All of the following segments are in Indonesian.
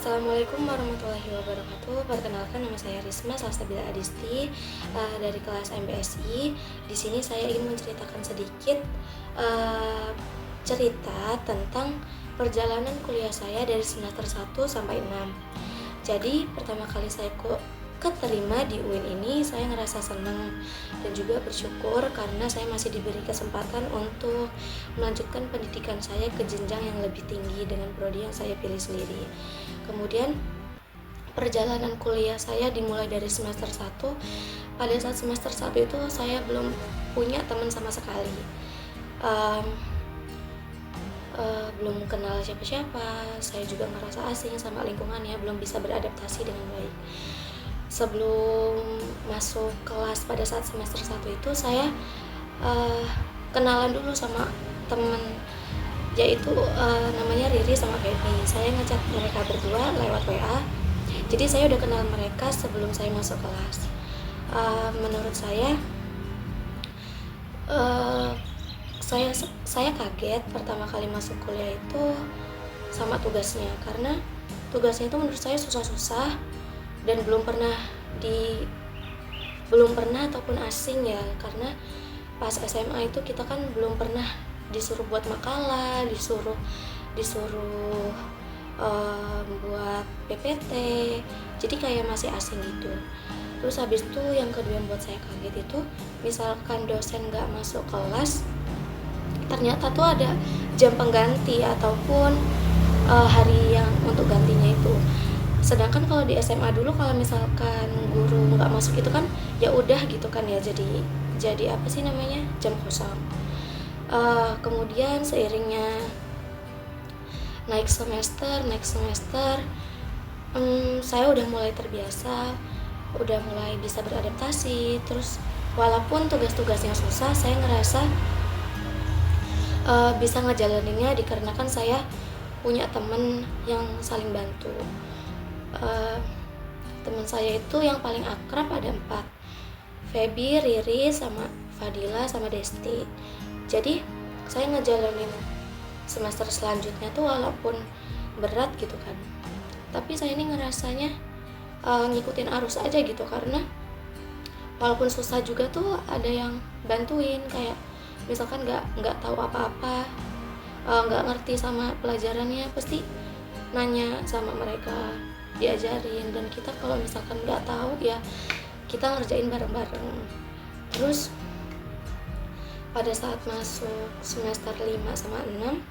Assalamualaikum warahmatullahi wabarakatuh. Perkenalkan, nama saya Risma Salsabila Adisti dari kelas MBSI. Di sini saya ingin menceritakan sedikit cerita tentang perjalanan kuliah saya dari semester 1 sampai 6. Jadi pertama kali saya keterima di UIN ini, saya ngerasa senang dan juga bersyukur karena saya masih diberi kesempatan untuk melanjutkan pendidikan saya ke jenjang yang lebih tinggi dengan prodi yang saya pilih sendiri. Kemudian perjalanan kuliah saya dimulai dari semester 1. Pada saat semester 1 itu saya belum punya teman sama sekali. Belum kenal siapa-siapa, saya juga merasa asing sama lingkungannya, belum bisa beradaptasi dengan baik. Sebelum masuk kelas pada saat semester 1 itu saya kenalan dulu sama temen, yaitu namanya Riri sama Feby. Saya ngechat mereka berdua lewat WA. Jadi saya udah kenal mereka sebelum saya masuk kelas. Menurut saya saya kaget pertama kali masuk kuliah itu sama tugasnya, karena tugasnya itu menurut saya susah-susah dan belum pernah ataupun asing ya, karena pas SMA itu kita kan belum pernah disuruh buat makalah, disuruh buat PPT, jadi kayak masih asing gitu. Terus habis itu yang kedua yang buat saya kaget itu, misalkan dosen nggak masuk kelas, ternyata tuh ada jam pengganti ataupun hari yang untuk gantinya itu. Sedangkan kalau di SMA dulu, kalau misalkan guru nggak masuk itu kan ya udah gitu kan ya, jadi apa sih namanya, jam kosong. Kemudian seiringnya naik semester, saya udah mulai terbiasa, udah mulai bisa beradaptasi. Terus walaupun tugas-tugasnya susah, saya ngerasa bisa ngejalaninnya dikarenakan saya punya teman yang saling bantu. Teman saya itu yang paling akrab ada 4, Feby, Riri, sama Fadila, sama Desti. Jadi saya ngejalanin semester selanjutnya tuh walaupun berat gitu kan, tapi saya ini ngerasanya ngikutin arus aja gitu, karena walaupun susah juga tuh ada yang bantuin. Kayak misalkan nggak tahu apa-apa, nggak ngerti sama pelajarannya, pasti nanya sama mereka, diajarin. Dan kita kalau misalkan nggak tahu ya kita ngerjain bareng-bareng. Terus pada saat masuk semester 5 sama 6,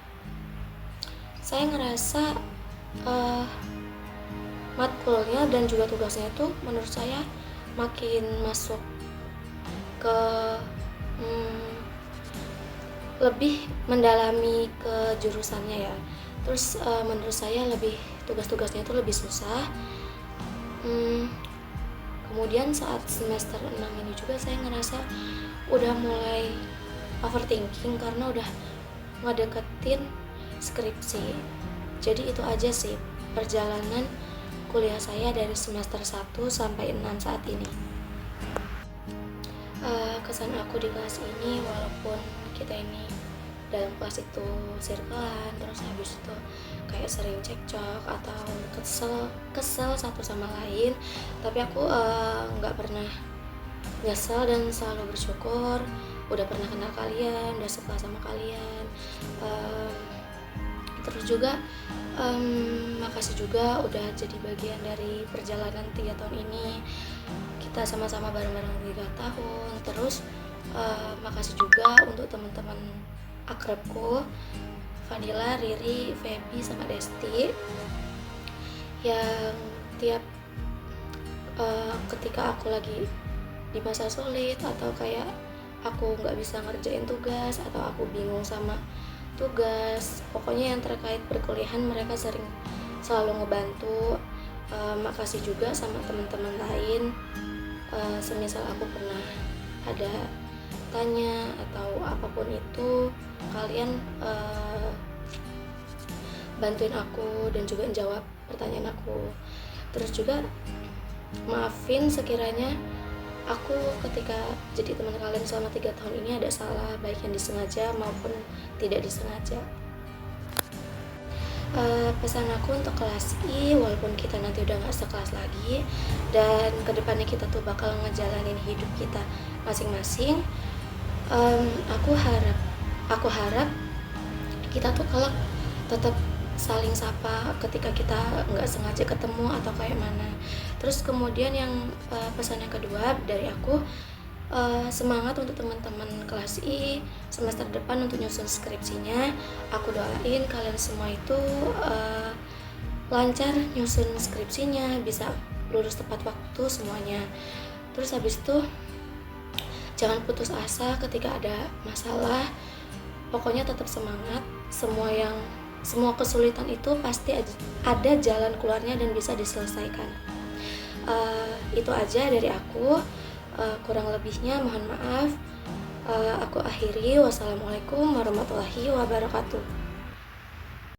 saya ngerasa matkulnya dan juga tugasnya itu menurut saya makin masuk ke lebih mendalami ke jurusannya ya. Terus menurut saya tugas-tugasnya itu lebih susah. Kemudian saat semester 6 ini juga saya ngerasa udah mulai overthinking karena udah ngedeketin skripsi. Jadi itu aja sih perjalanan kuliah saya dari semester 1 sampai 6 saat ini. Kesan aku di kelas ini, walaupun kita ini dalam kelas itu sirkelan, terus habis itu kayak sering cekcok atau kesel satu sama lain, tapi aku nggak pernah nyesel dan selalu bersyukur udah pernah kenal kalian, udah suka sama kalian. Terus juga makasih juga udah jadi bagian dari perjalanan 3 tahun ini. Kita sama-sama bareng-bareng 3 tahun. Terus makasih juga untuk teman-teman akrabku, Fadila, Riri, Feby, sama Desti, yang tiap ketika aku lagi di masa sulit atau kayak aku nggak bisa ngerjain tugas atau aku bingung sama tugas, pokoknya yang terkait perkuliahan, mereka selalu ngebantu. Makasih juga sama teman-teman lain, semisal aku pernah ada tanya atau apapun itu, kalian bantuin aku dan juga jawab pertanyaan aku. Terus juga maafin sekiranya aku ketika jadi teman kalian selama 3 tahun ini ada salah, baik yang disengaja maupun tidak disengaja. Pesan aku untuk kelas I, walaupun kita nanti udah nggak sekelas lagi dan kedepannya kita tuh bakal ngejalanin hidup kita masing-masing. Aku harap kita tuh kelak tetap saling sapa ketika kita nggak sengaja ketemu atau kayak mana. Terus kemudian yang pesan yang kedua dari aku, semangat untuk teman-teman kelas I semester depan untuk nyusun skripsinya. Aku doain kalian semua itu lancar nyusun skripsinya, bisa lulus tepat waktu semuanya. Terus habis itu jangan putus asa ketika ada masalah. Pokoknya tetap semangat. Semua kesulitan itu pasti ada jalan keluarnya dan bisa diselesaikan. Itu aja dari aku. Kurang lebihnya mohon maaf. Aku akhiri. Wassalamualaikum warahmatullahi wabarakatuh.